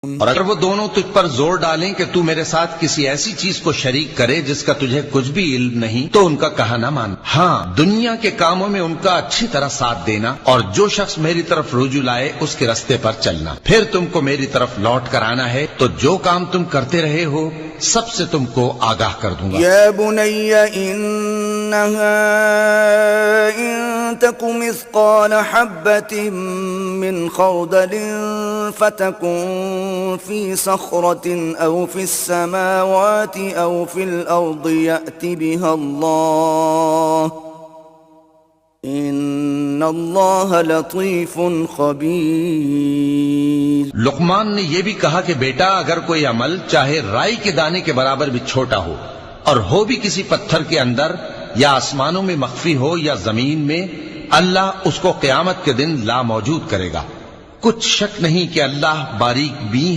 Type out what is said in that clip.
اور اگر وہ دونوں تجھ پر زور ڈالیں کہ تو میرے ساتھ کسی ایسی چیز کو شریک کرے جس کا تجھے کچھ بھی علم نہیں تو ان کا کہا نہ مان. ہاں دنیا کے کاموں میں ان کا اچھی طرح ساتھ دینا اور جو شخص میری طرف رجوع لائے اس کے رستے پر چلنا. پھر تم کو میری طرف لوٹ کر آنا ہے تو جو کام تم کرتے رہے ہو سب سے تم کو آگاہ کر دوں گا. یا بنی انہا ان تک مثقال حبت من خردل فتکن فی صخرة او فی السماوات او فی الارض یأت بها اللہ ان اللہ لطیف خبیر. لقمان نے یہ بھی کہا کہ بیٹا اگر کوئی عمل چاہے رائی کے دانے کے برابر بھی چھوٹا ہو اور ہو بھی کسی پتھر کے اندر یا آسمانوں میں مخفی ہو یا زمین میں، اللہ اس کو قیامت کے دن لا موجود کرے گا. کچھ شک نہیں کہ اللہ باریک بین